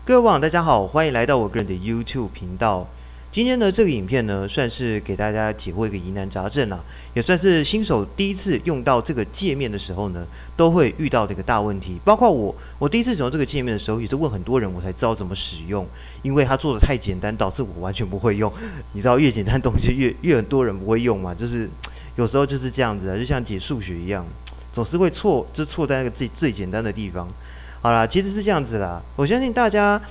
各位网友大家好，欢迎来到我个人的 YouTube 频道。今天呢，这个影片呢，算是给大家解惑一个疑难杂症啦，也算是新手第一次用到这个界面的时候呢，都会遇到的一个大问题。包括我第一次使用这个界面的时候，也是问很多人，我才知道怎么使用，因为它做的太简单，导致我完全不会用。你知道，越简单的东西越很多人不会用嘛，就是有时候就是这样子啊，就像解数学一样，总是会错，就错在那个最简单的地方。好啦，其实是这样子啦。我相信大家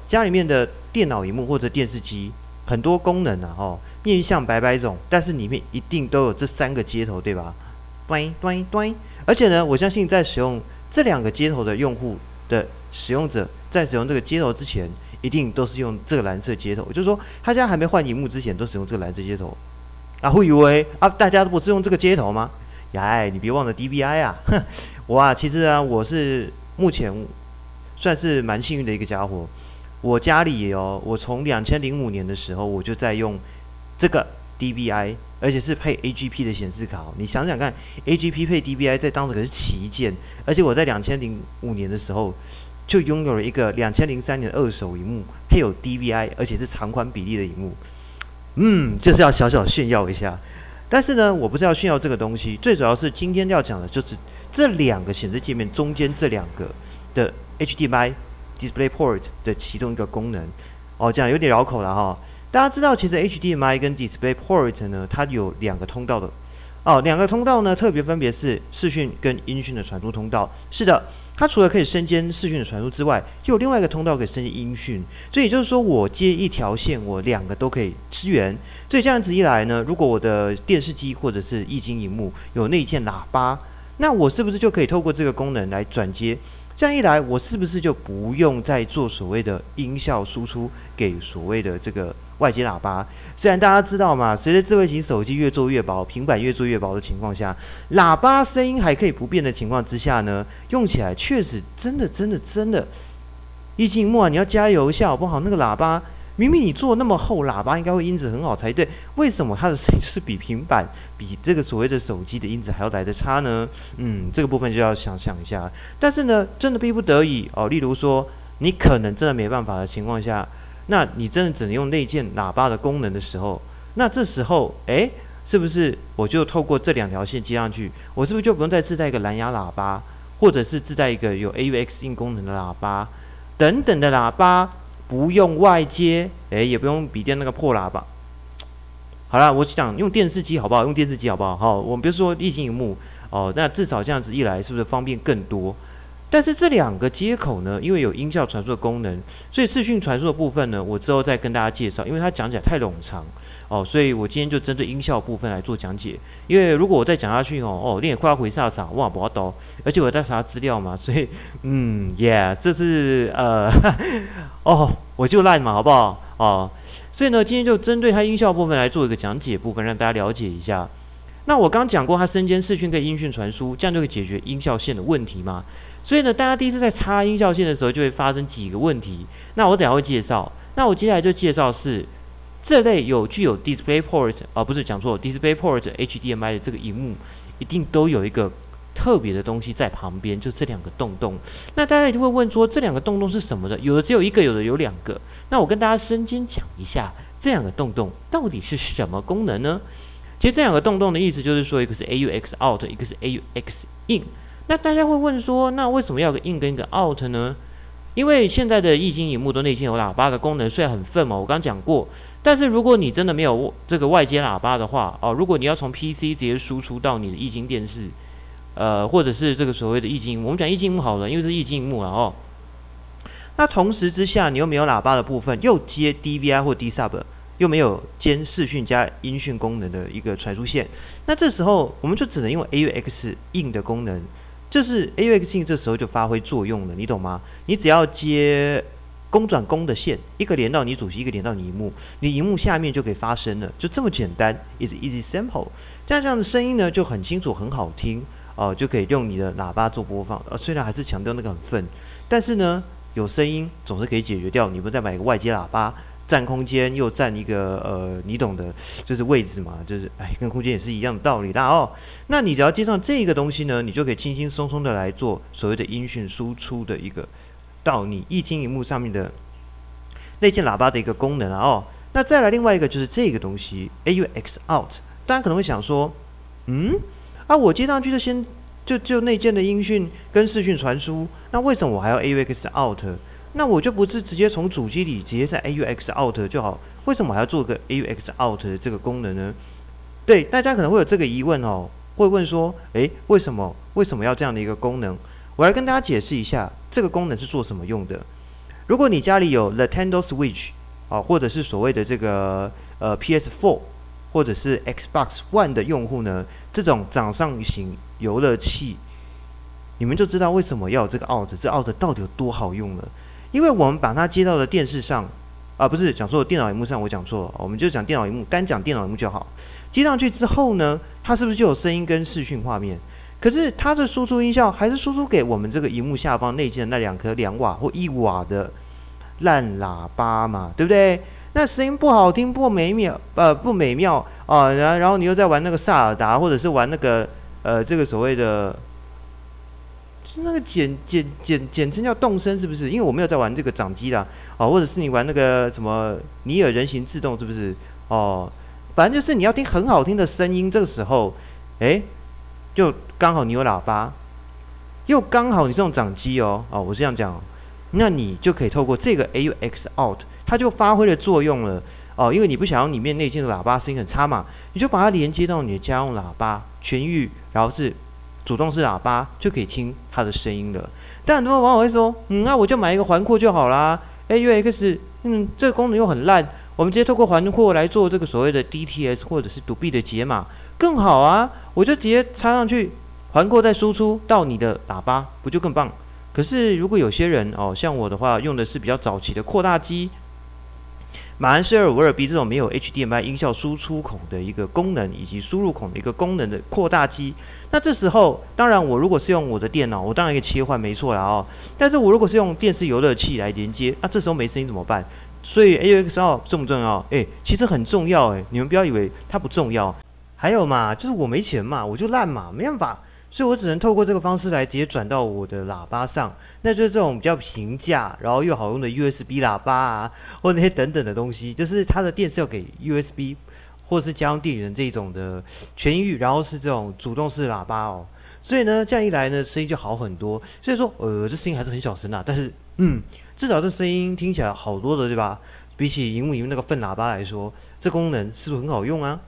家里面的电脑萤幕或者电视机，很多功能啊，面向百种，但是里面一定都有这3个接头，对吧？端端端。而且呢，我相信在使用这2个接头的用户的使用者，在使用这个接头之前，一定都是用这个蓝色接头，就是说他家还没换萤幕之前，都使用这个蓝色接头啊。会以为啊，大家都不是用这个接头吗？呀，你别忘了 DVI 啊。其实啊，我是目前算是蛮幸运的一个家伙，我家里也有，我从2005年的时候我就在用这个 DVI， 而且是配 AGP 的显示卡。你想想看 ，AGP 配 DVI 在当时可是旗舰，而且我在2005年的时候就拥有了一个2003年的二手萤幕，配有 DVI， 而且是长宽比例的萤幕。就是要小小炫耀一下。但是呢，我不是要炫耀这个东西，最主要是今天要讲的就是这2个显示界面中间这2个的 HDMI DisplayPort 的其中一个功能。这样有点绕口了哈。大家知道，其实 HDMI 跟 DisplayPort 呢，它有2个通道的。2个通道呢，特别分别是视讯跟音讯的传输通道。是的，它除了可以身兼视讯的传输之外，又有另外一个通道可以身兼音讯。所以也就是说，我接一条线，我2个都可以支援。所以这样子一来呢，如果我的电视机或者是液晶萤幕有内建喇叭，那我是不是就可以透过这个功能来转接？这样一来，我是不是就不用再做所谓的音效输出给所谓的这个外接喇叭？虽然大家知道嘛，随着智慧型手机越做越薄，平板越做越薄的情况下，喇叭声音还可以不变的情况之下呢，用起来确实真的，液晶萤幕你要加油一下好不好？那个喇叭明明你做那么厚，喇叭应该会音质很好才对，为什么它的声音是比平板、比这个所谓的手机的音质还要来得差呢？这个部分就要想一下。但是呢，真的逼不得已例如说你可能真的没办法的情况下，那你真的只能用内建喇叭的功能的时候，那这时候是不是我就透过这2条线接上去，我是不是就不用再自带一个蓝牙喇叭，或者是自带一个有 AUX 音功能的喇叭等等的喇叭？不用外接，也不用笔电那个破喇叭。好啦，我讲用电视机好不好？用电视机好不好？好，我们别说液晶萤幕那至少这样子一来，是不是方便更多？但是这2个接口呢，因为有音效传输的功能，所以视讯传输的部分呢，我之后再跟大家介绍，因为它讲起来太冗长所以我今天就针对音效部分来做讲解。因为如果我再讲下去你也快要回煞傻，哇，不要抖，而且我在查资料嘛，所以这是我就烂嘛，好不好所以呢，今天就针对它音效部分来做一个讲解部分，让大家了解一下。那我刚讲过，它身兼视讯跟音讯传输，这样就可以解决音效线的问题嘛。所以呢，大家第一次在插音效线的时候，就会发生几个问题。那我等一下会介绍。那我接下来就介绍是这类具有 DisplayPort DisplayPort HDMI 的这个萤幕，一定都有一个特别的东西在旁边，就这2个洞洞。那大家就会问说，这2个洞洞是什么的？有的只有1个，有的有2个。那我跟大家身兼讲一下，这2个洞洞到底是什么功能呢？其实这2个洞洞的意思就是说，一个是 AUX Out， 一个是 AUX In。那大家会问说，那为什么要个 In 跟一个 Out 呢？因为现在的液晶萤幕都内建有喇叭的功能，虽然很愤嘛，我刚讲过。但是如果你真的没有这个外接喇叭的话，如果你要从 PC 直接输出到你的液晶电视，或者是这个所谓的液晶萤幕，我们讲液晶萤幕好了，因为是液晶萤幕了那同时之下，你又没有喇叭的部分，又接 DVI 或 D-Sub， 又没有兼视讯加音讯功能的一个传输线，那这时候我们就只能用 AUX In 的功能，就是 AUX In 这时候就发挥作用了，你懂吗？你只要接公转公的线，一个连到你主机，一个连到你萤幕，你萤幕下面就可以发声了，就这么简单 ，is easy simple。这样的声音呢就很清楚，很好听就可以用你的喇叭做播放。虽然还是强调那个很愤，但是呢有声音总是可以解决掉，你不再买一个外接喇叭。占空间又占一个你懂的，就是位置嘛，就是跟空间也是一样的道理啦那你只要接上这个东西呢，你就可以轻轻松松的来做所谓的音讯输出的一个到你液晶萤幕上面的内建喇叭的一个功能哦。那再来另外一个就是这个东西 AUX Out， 大家可能会想说，我接上去就内建的音讯跟视讯传输，那为什么我还要 AUX Out？ 那我就不是直接从主机里直接在 AUX Out 就好，为什么还要做个 AUX Out 的这个功能呢？对，大家可能会有这个疑问哦，会问说，为什么要这样的一个功能？我来跟大家解释一下，这个功能是做什么用的。如果你家里有 Nintendo Switch 或者是所谓的这个PS4 或者是 Xbox One 的用户呢，这种掌上型游乐器，你们就知道为什么要有这个 Out， 这 Out 到底有多好用了。因为我们把它接到了电视上，不是讲错电脑萤幕上，我讲错了，我们就讲电脑萤幕，单讲电脑萤幕就好。接上去之后呢，它是不是就有声音跟视讯画面？可是它的输出音效还是输出给我们这个萤幕下方内建的那2颗2瓦或1瓦的烂喇叭嘛，对不对？那声音不好听，不美妙啊，然后你又在玩那个萨尔达，或者是玩那个这个所谓的那个简称叫动声，是不是？因为我没有在玩这个掌机啦，或者是你玩那个什么尼尔人形自动，是不是？反正就是你要听很好听的声音，这个时候，就刚好你有喇叭，又刚好你这种掌机我这样讲，那你就可以透过这个 AUX Out， 它就发挥了作用了因为你不想要里面内建的喇叭声音很差嘛，你就把它连接到你的家用喇叭全域，然后是主动式喇叭，就可以听它的声音了。但很多网友会说，那我就买一个环扩就好啦 ，AUX， 这个功能又很烂。我们直接透过环扩来做这个所谓的 DTS 或者是独臂的解码更好啊！我就直接插上去，环扩再输出到你的喇叭，不就更棒？可是如果有些人像我的话，用的是比较早期的扩大机，马安氏252B 这种没有 HDMI 音效输出孔的一个功能，以及输入孔的一个功能的扩大机，那这时候当然我如果是用我的电脑，我当然可以切换，没错啦但是我如果是用电视游乐器来连接，那这时候没声音怎么办？所以 AUX Out 重不重要？其实很重要你们不要以为它不重要。还有嘛，就是我没钱嘛，我就烂嘛，没办法，所以我只能透过这个方式来直接转到我的喇叭上。那就是这种比较平价，然后又好用的 USB 喇叭啊，或者那些等等的东西，就是它的电是要给 USB 或是家用电源这种的全域，然后是这种主动式喇叭所以呢，这样一来呢，声音就好很多。所以说，这声音还是很小声但是至少这声音听起来好多的，对吧？比起萤幕里面那个粪喇叭来说，这功能是不是很好用啊？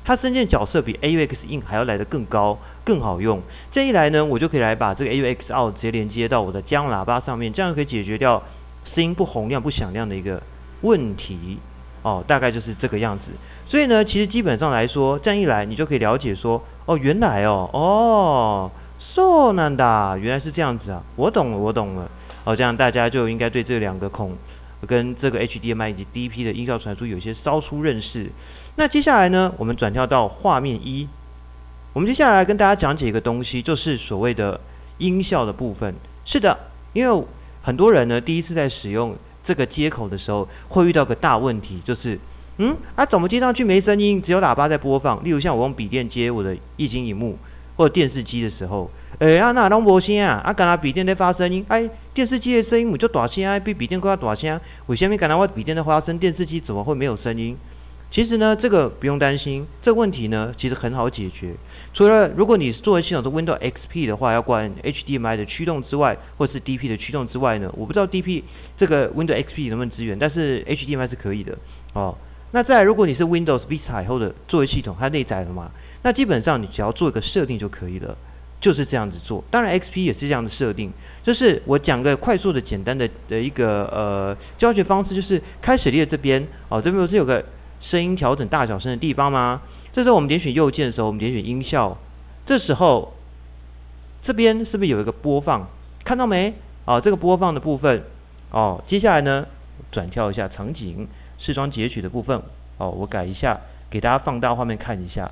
它声键角色比 AUX In 还要来得更高、更好用。这一来呢，我就可以来把这个 AUX Out 直接连接到我的家用喇叭上面，这样可以解决掉声音不洪亮、不响亮的一个问题。大概就是这个样子。所以呢，其实基本上来说，这样一来，你就可以了解说，原来そうなんだ，原来是这样子啊，我懂了。这样大家就应该对这2个孔跟这个 HDMI 以及 DP 的音效传输有一些稍初认识。那接下来呢，我们转跳到画面1，我们接下来跟大家讲解一个东西，就是所谓的音效的部分。是的，因为很多人呢第一次在使用这个接口的时候，会遇到个大问题，就是怎么接上去没声音，只有喇叭在播放。例如像我用笔电接我的液晶萤幕或者电视机的时候，那拢无声敢若笔电在发声音，电视机的声音就大声比笔电更大声，为什么敢若我笔电在发声，电视机怎么会没有声音？其实呢，这个不用担心，这个问题呢其实很好解决。除了如果你作为系统是 Windows XP 的话，要关 HDMI 的驱动之外，或是 DP 的驱动之外呢，我不知道 DP 这个 Windows XP 能不能支援，但是 HDMI 是可以的那再来，如果你是 Windows Vista 以后的作为系统，它内载了嘛，那基本上你只要做一个设定就可以了，就是这样子做。当然 XP 也是这样的设定，就是我讲个快速的简单的一个教学方式，就是开始列这边这边不是有个声音调整大小声的地方吗？这时候我们点选右键的时候，我们点选音效，这时候这边是不是有一个播放？看到没？这个播放的部分接下来呢，转跳一下场景视窗截取的部分我改一下，给大家放大画面看一下。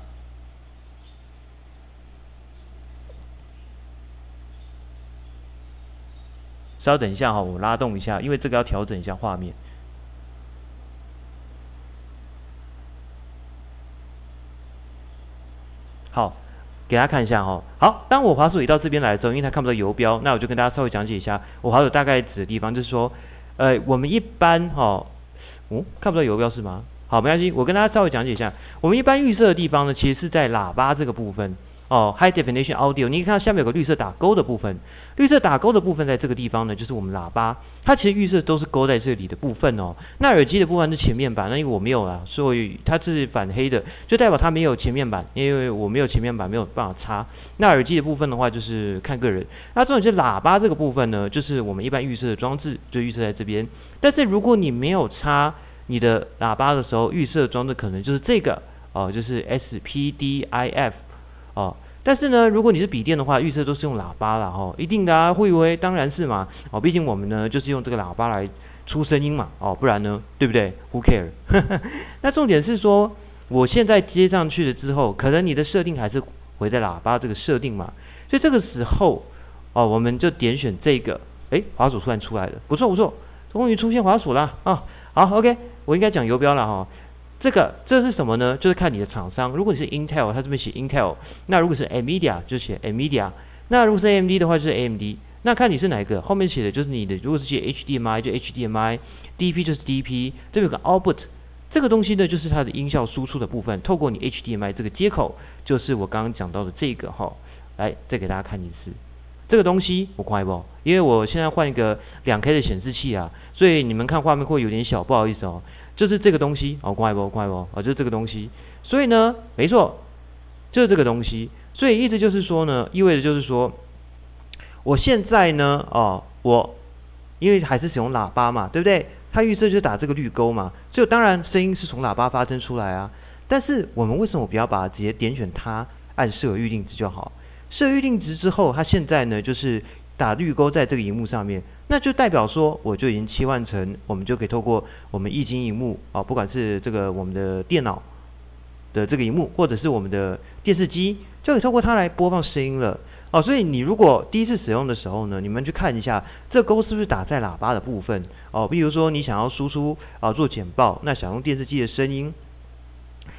稍等一下我拉动一下，因为这个要调整一下画面。好，给大家看一下哈。好，当我滑鼠移到这边来的时候，因为它看不到游标，那我就跟大家稍微讲解一下我滑鼠大概指的地方，就是说，我们一般看不到游标是吗？好，没关系，我跟大家稍微讲解一下，我们一般预设的地方呢，其实是在喇叭这个部分。High Definition Audio， 你可以看到下面有个绿色打勾的部分，绿色打勾的部分在这个地方呢，就是我们喇叭，它其实预设都是勾在这里的部分哦。那耳机的部分是前面板，那因为我没有啦，所以它是反黑的，就代表它没有前面板，因为我没有前面板，没有办法插。那耳机的部分的话，就是看个人。那这种就是喇叭这个部分呢，就是我们一般预设的装置，就预设在这边。但是如果你没有插你的喇叭的时候，预设装置可能就是这个就是 SPDIF。但是呢，如果你是笔电的话，预设都是用喇叭啦，一定的啊，会以为当然是嘛，毕竟我们呢就是用这个喇叭来出声音嘛，不然呢，对不对 ？Who care？ 那重点是说，我现在接上去了之后，可能你的设定还是回在喇叭这个设定嘛，所以这个时候，我们就点选这个，滑鼠突然出来了，不错不错，终于出现滑鼠啦啊，好 ，OK， 我应该讲游标了哈。这是什么呢？就是看你的厂商。如果你是 Intel， 它这边写 Intel； 那如果是 NVIDIA， 就写 NVIDIA； 那如果是 AMD 的话，就是 AMD。那看你是哪一个，后面写的就是你的。如果是写 HDMI， 就 HDMI；DP 就是 DP。这边有个 Output， 这个东西呢，就是它的音效输出的部分。透过你 HDMI 这个接口，就是我刚刚讲到的这个哈。来，再给大家看一次。这个东西我快不？因为我现在换一个2K 的显示器啊，所以你们看画面会有点小，不好意思哦。就是这个东西快不，就是这个东西。所以呢，没错，就是这个东西。所以意思就是说呢，意味着就是说，我现在呢，我因为还是使用喇叭嘛，对不对？它预设就是打这个绿勾嘛，所以当然声音是从喇叭发生出来啊。但是我们为什么不要把它直接点选它，按设预定值就好？设预定值之后，它现在呢就是打绿勾在这个荧幕上面，那就代表说我就已经切换成，我们就可以透过我们液晶荧幕不管是这个我们的电脑的这个荧幕，或者是我们的电视机，就可以透过它来播放声音了。所以你如果第一次使用的时候呢，你们去看一下这勾是不是打在喇叭的部分比如说你想要输出做简报，那想用电视机的声音，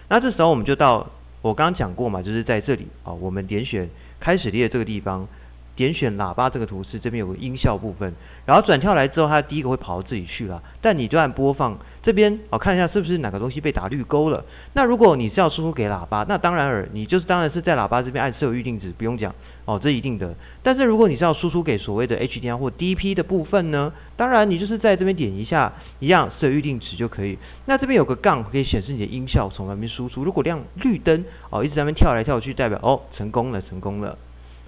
那这时候我们就到我刚刚讲过嘛，就是在这里我们点选开始列这个地方，点选喇叭这个图示，这边有个音效部分，然后转跳来之后，它第一个会跑到这里去了。但你就按播放这边看一下是不是哪个东西被打绿勾了。那如果你是要输出给喇叭，那当然你当然是在喇叭这边按设预定值，不用讲这一定的。但是如果你是要输出给所谓的 HDMI 或 DP 的部分呢，当然你就是在这边点一下，一样设预定值就可以。那这边有个杠可以显示你的音效从那边输出，如果亮绿灯一直在那边跳来跳去，代表成功了，成功了。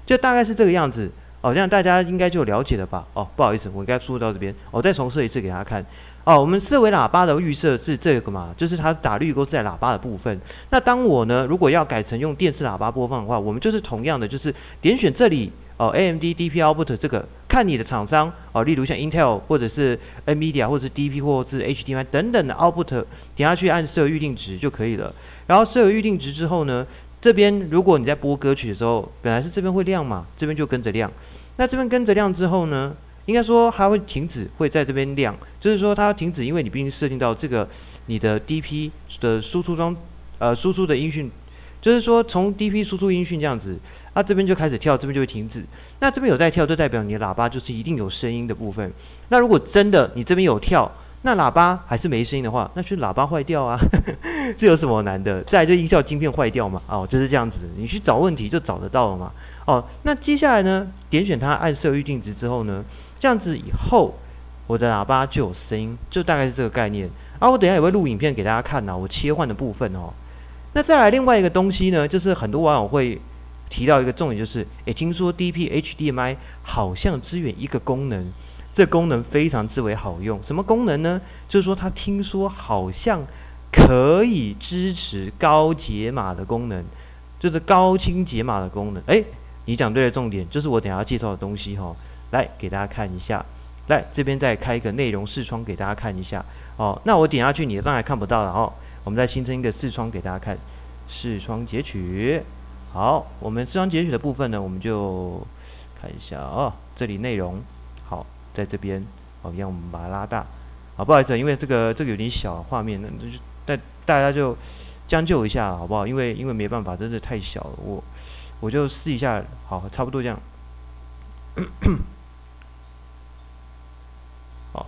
就大概是这个样子这样大家应该就了解了吧？不好意思，我应该输入到这边，再重设一次给大家看。我们设为喇叭的预设是这个嘛，就是它打绿勾是在喇叭的部分。那当我呢，如果要改成用电视喇叭播放的话，我们就是同样的，就是点选这里AMD DP Output 这个，看你的厂商例如像 Intel 或者是 NVIDIA 或者是 DP 或者是 HDMI 等等的 Output， 点下去按设预定值就可以了。然后设预定值之后呢，这边如果你在播歌曲的时候，本来是这边会亮嘛，这边就跟着亮。那这边跟着亮之后呢，应该说它会停止，会在这边亮，就是说它停止，因为你毕竟设定到这个你的 DP 的输出输出的音讯，就是说从 DP 输出音讯这样子，这边就开始跳，这边就会停止。那这边有在跳，就代表你的喇叭就是一定有声音的部分。那如果真的你这边有跳，那喇叭还是没声音的话，那就是喇叭坏掉啊，这有什么难的？再来就音效晶片坏掉嘛，就是这样子，你去找问题就找得到了嘛。那接下来呢，点选它按设预定值之后呢，这样子以后我的喇叭就有声音，就大概是这个概念。我等一下也会录影片给大家看我切换的部分那再来另外一个东西呢，就是很多网友会提到一个重点，就是听说 DP HDMI 好像支援一个功能。这功能非常之为好用，什么功能呢？就是说，他听说好像可以支持高解码的功能，就是高清解码的功能。你讲对了重点，就是我等一下要介绍的东西来给大家看一下。来这边再开一个内容视窗给大家看一下。那我点下去，你当然看不到了我们再新增一个视窗给大家看，视窗截取。好，我们视窗截取的部分呢，我们就看一下这里内容好。在这边一样我们把它拉大不好意思，因为这个有点小画面，大家就将就一下好不好？因为没办法，真的太小了，我就试一下，好，差不多这样。好，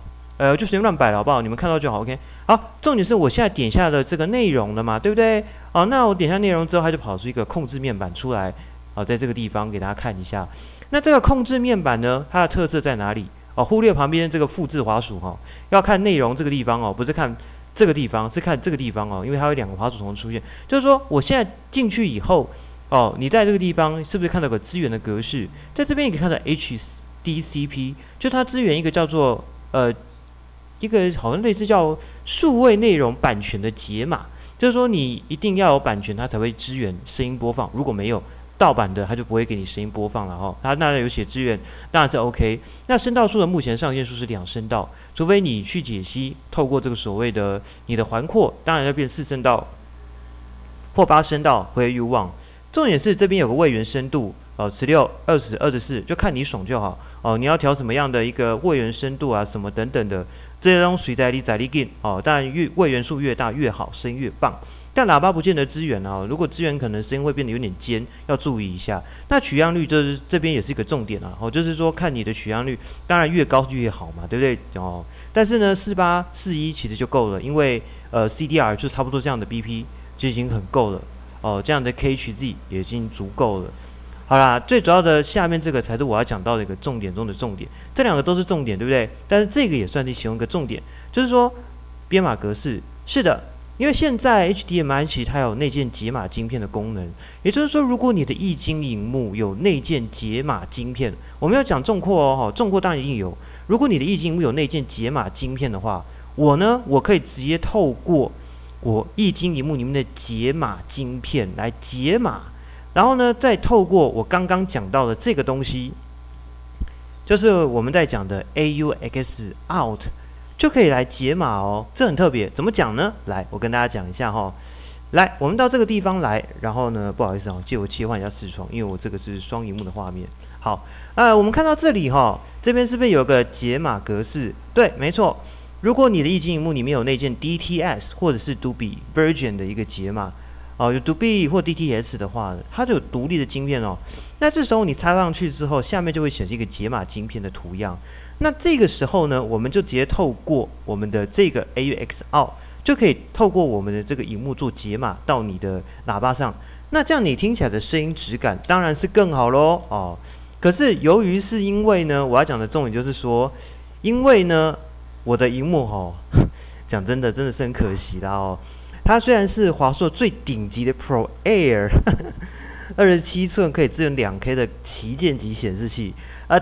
就随便乱摆了，好不好？你们看到就好 ，OK。好，重点是我现在点下了这个内容了嘛，对不对？好，那我点下内容之后，它就跑出一个控制面板出来，好，在这个地方给大家看一下。那这个控制面板呢，它的特色在哪里？哦，忽略旁边这个复制滑鼠哈，要看内容这个地方哦，不是看这个地方，是看这个地方哦，因为它有2个滑鼠同时出现。就是说，我现在进去以后，哦，你在这个地方是不是看到个资源的格式？在这边你可以看到 HDCP， 就它支援一个叫做一个好像类似叫数位内容版权的解码，就是说你一定要有版权，它才会支援声音播放，如果没有。盗版的它就不会给你声音播放了哈，它那有写支援，当然是 OK。那声道数的目前上限数是2声道，除非你去解析，透过这个所谓的你的环扩，当然要变4声道或8声道，where you want。重点是这边有个位元深度，16、20、24，就看你爽就好哦。你要调什么样的一个位元深度啊，什么等等的，这些东西随在你在你给哦。当然位元数越大越好，声音越棒。但喇叭不见得支援啊，如果支援可能声音会变得有点尖，要注意一下。那取样率就是这边也是一个重点啊，就是说看你的取样率，当然越高越好嘛，对不对？哦，但是呢，48、41其实就够了，因为CDR 就差不多这样的 BP 就已经很够了哦，这样的 KHZ 也已经足够了。好啦，最主要的下面这个才是我要讲到的一个重点中的重点，这2个都是重点，对不对？但是这个也算是其中一个重点，就是说编码格式是的。因为现在 HDMI 其实它有内建解码晶片的功能，也就是说，如果你的液晶萤幕有内建解码晶片，我们要讲重扩哦，重扩当然一定有。如果你的液晶萤幕有内建解码晶片的话，我可以直接透过我液晶萤幕里面的解码晶片来解码，然后呢，再透过我刚刚讲到的这个东西，就是我们在讲的 AUX out。就可以来解码哦，这很特别，怎么讲呢？来，我跟大家讲一下哈。来，我们到这个地方来，然后呢，不好意思哦，借我切换一下视窗，因为我这个是双萤幕的画面。好，我们看到这里哈，这边是不是有个解码格式？对，没错。如果你的液晶萤幕里面有内建 DTS 或者是 Dolby Vision 的一个解码，有 Dolby 或 DTS 的话，它就有独立的晶片哦。那这时候你插上去之后，下面就会显示一个解码晶片的图样。那这个时候呢，我们就直接透过我们的这个 AUX out， 就可以透过我们的这个萤幕做解码到你的喇叭上。那这样你听起来的声音质感当然是更好咯哦。可是由于是因为呢，我要讲的重点就是说，因为呢，我的萤幕讲真的是很可惜啦哦。它虽然是华硕最顶级的 Pro Air 27寸可以支援 2K 的旗舰级显示器，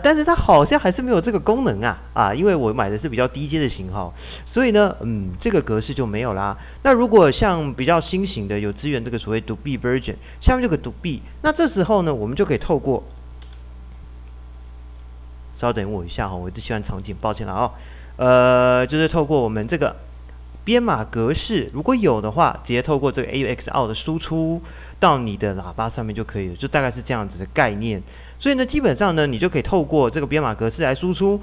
但是它好像还是没有这个功能啊，因为我买的是比较低阶的型号，所以呢，这个格式就没有啦。那如果像比较新型的有支援这个所谓 Dolby Vision， 下面这个 Dolby， 那这时候呢，我们就可以透过，稍等我一下我一直切换场景，抱歉了就是透过我们这个编码格式，如果有的话，直接透过这个 AUX out 的输出到你的喇叭上面就可以了，就大概是这样子的概念。所以呢，基本上呢，你就可以透过这个编码格式来输出，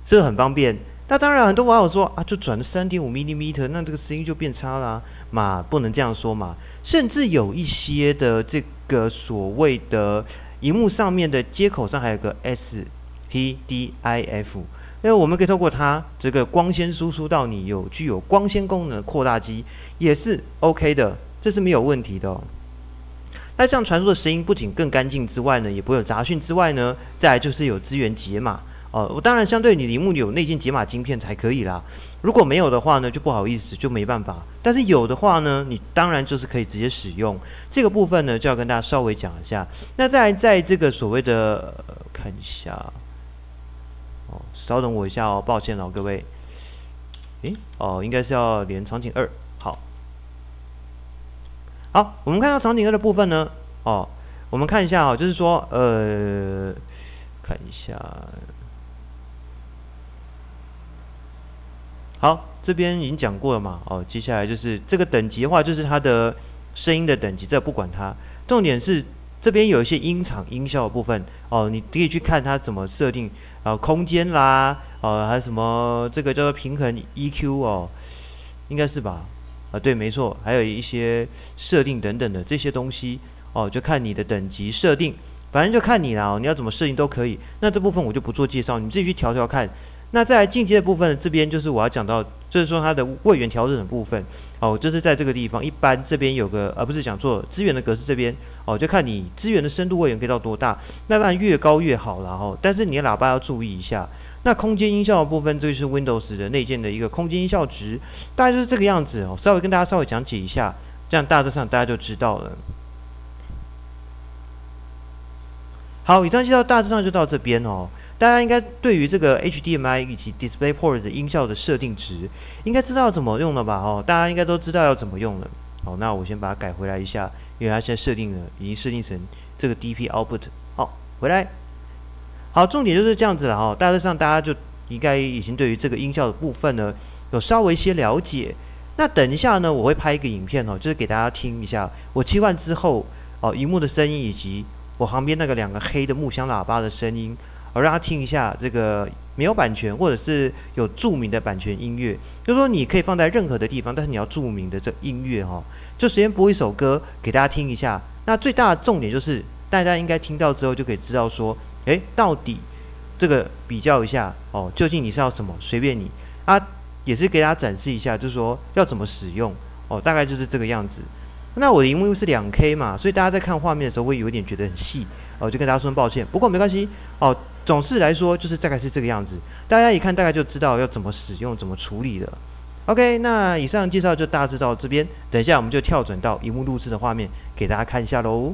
这个很方便。那当然，很多网友说就转了3.5mm，那这个声音就变差啦嘛，不能这样说嘛。甚至有一些的这个所谓的萤幕上面的接口上还有个 SPDIF。因为我们可以透过它这个光纤输出到你具有光纤功能的扩大机，也是 OK 的，这是没有问题的哦。那这样传输的声音不仅更干净之外呢，也不会有杂讯之外呢，再来就是有支援解码我当然相对你的萤幕里有内建解码晶片才可以啦，如果没有的话呢，就不好意思，就没办法。但是有的话呢，你当然就是可以直接使用这个部分呢，就要跟大家稍微讲一下。那再来在这个所谓的看一下。稍等我一下抱歉各位。应该是要连场景2。好，我们看到场景2的部分呢，我们看一下就是说，看一下，好，这边已经讲过了嘛，接下来就是这个等级的话，就是它的声音的等级，这不管它，重点是这边有一些音场音效的部分你可以去看它怎么设定。空间啦，还有什么这个叫做平衡 EQ 应该是吧？对，没错，还有一些设定等等的这些东西哦，就看你的等级设定，反正就看你啦，你要怎么设定都可以。那这部分我就不做介绍，你们自己去调调看。那在进阶的部分，这边就是我要讲到，就是说它的位元调整的部分，哦，就是在这个地方，一般这边有个不是讲错，资源的格式这边，哦，就看你资源的深度位元可以到多大，那当然越高越好啦，哦，但是你的喇叭要注意一下。那空间音效的部分，这个是 Windows 的内建的一个空间音效值，大概就是这个样子哦。稍微跟大家稍微讲解一下，这样大致上大家就知道了。好，以上介绍大致上就到这边哦。大家应该对于这个 HDMI 以及 DisplayPort 的音效的设定值，应该知道怎么用了吧？哦，大家应该都知道要怎么用了。好，那我先把它改回来一下，因为它现在设定了，已经设定成这个 DP Output。好，回来。好，重点就是这样子了哈。大致上大家就应该已经对于这个音效的部分呢，有稍微一些了解。那等一下呢，我会拍一个影片哦，就是给大家听一下我切换之后哦，荧幕的声音以及我旁边那个2个黑的木箱喇叭的声音，让大家听一下这个没有版权或者是有注明的版权音乐，就是说你可以放在任何的地方，但是你要注明的这音乐哈，就随便播一首歌给大家听一下。那最大的重点就是大家应该听到之后就可以知道说，到底这个比较一下哦，究竟你是要什么，随便你啊，也是给大家展示一下，就是说要怎么使用哦，大概就是这个样子。那我的荧幕是2K 嘛，所以大家在看画面的时候会有一点觉得很细哦，就跟大家说抱歉。不过没关系哦，总是来说就是大概是这个样子，大家一看大概就知道要怎么使用、怎么处理了。OK， 那以上介绍就大致到这边，等一下我们就跳转到荧幕录制的画面给大家看一下喽。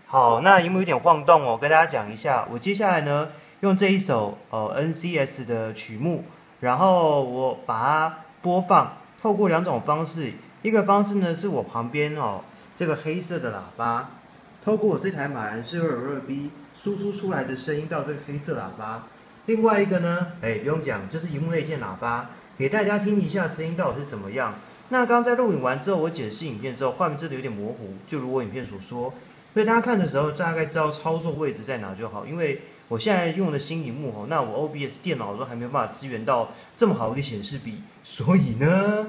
好，那荧幕有点晃动哦，跟大家讲一下，我接下来呢用这一首NCS 的曲目，然后我把它播放，透过2种方式，一个方式呢是我旁边这个黑色的喇叭，透过我这台马兰式222B 输出出来的声音到这个黑色喇叭，另外一个呢，不用讲，就是荧幕内建喇叭，给大家听一下声音到底是怎么样。那刚刚在录影完之后，我检视影片之后，画面真的有点模糊，就如我影片所说。所以大家看的时候，大概知道操作位置在哪就好。因为我现在用的新萤幕那我 OBS 电脑都还没有办法支援到这么好的一个显示比，所以呢，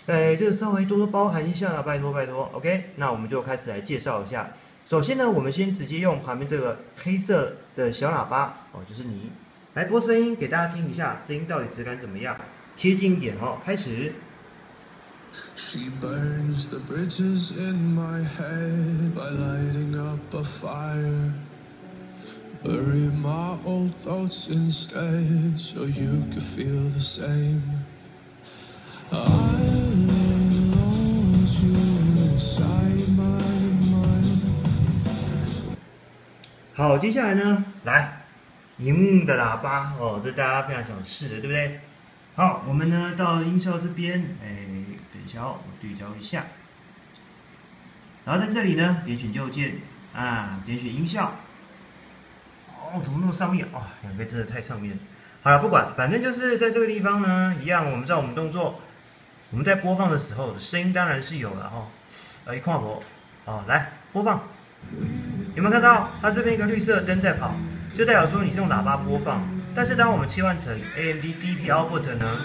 这个稍微多多包涵一下啦，拜托拜托。OK， 那我们就开始来介绍一下。首先呢，我们先直接用旁边这个黑色的小喇叭就是你来播声音给大家听一下，声音到底质感怎么样？贴近一点开始。She burns the bridges in my head by lighting up a fire. Bury my old thoughts instead so you could feel the same. I lost you inside my mind. 好，接下来呢，来荧幕的喇叭这大家非常想试的，对不对？好，我们呢到音效这边，等一下我对焦一下，然后在这里呢点选右键点选音效，怎么那么上面2个真的太上面了。好了，不管，反正就是在这个地方呢，一样，我们知道我们动作，我们在播放的时候，声音当然是有了一看我来播放，有没有看到它这边一个绿色灯在跑，就代表说你是用喇叭播放。但是当我们切换成 AMD DP Output 呢？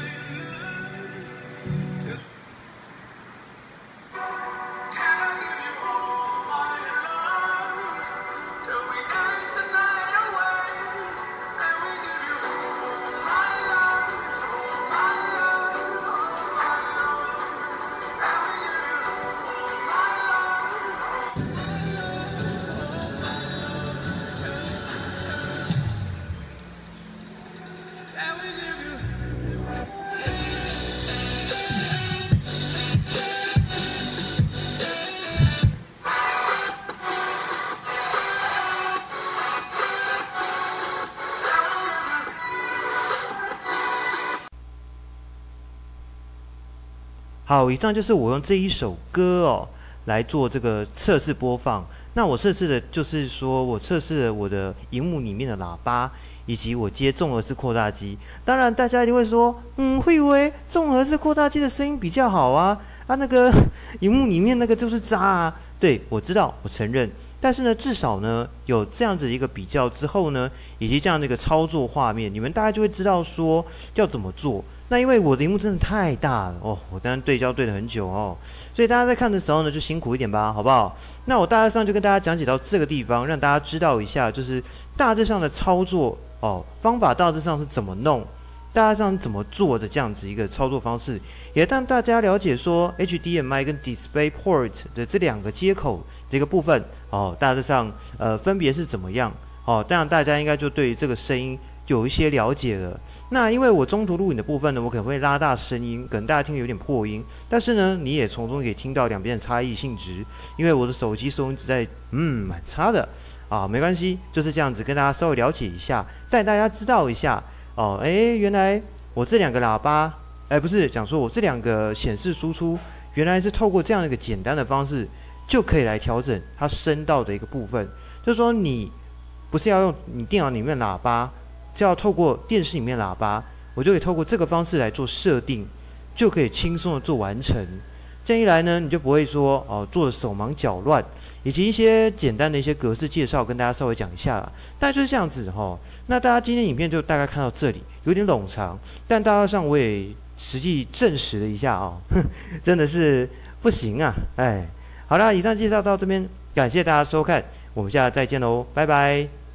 好，以上就是我用这一首歌来做这个测试播放。那我测试的就是说我测试了我的荧幕里面的喇叭，以及我接综合式扩大机。当然，大家一定会说，会以为综合式扩大机的声音比较好啊，那个荧幕里面那个就是渣啊。对，我知道，我承认。但是呢，至少呢有这样子一个比较之后呢，以及这样的一个操作画面，你们大概就会知道说要怎么做。那因为我的荧幕真的太大了哦，我当然对焦对了很久哦，所以大家在看的时候呢，就辛苦一点吧，好不好？那我大致上就跟大家讲解到这个地方，让大家知道一下，就是大致上的操作哦，方法大致上是怎么弄，大致上怎么做的这样子一个操作方式，也让大家了解说 HDMI 跟 DisplayPort 的这两个接口的一个部分哦，大致上分别是怎么样哦，当然大家应该就对于这个声音有一些了解了。那因为我中途录影的部分呢，我可能会拉大声音，可能大家听得有点破音，但是呢，你也从中可以听到两边的差异性质，因为我的手机收音质在蛮差的啊，没关系，就是这样子跟大家稍微了解一下，带大家知道一下哦，原来我这两个喇叭，不是讲说我这两个显示输出，原来是透过这样一个简单的方式就可以来调整它声道的一个部分，就是说你不是要用你电脑里面的喇叭。就要透过电视里面喇叭，我就可以透过这个方式来做设定，就可以轻松的做完成。这样一来呢，你就不会说做的手忙脚乱，以及一些简单的一些格式介绍，跟大家稍微讲一下啦。大概就是这样子哈。那大家今天影片就大概看到这里，有点冗长，但大致上我也实际证实了一下哦，真的是不行啊，好啦，以上介绍到这边，感谢大家收看，我们下次再见喽，拜拜。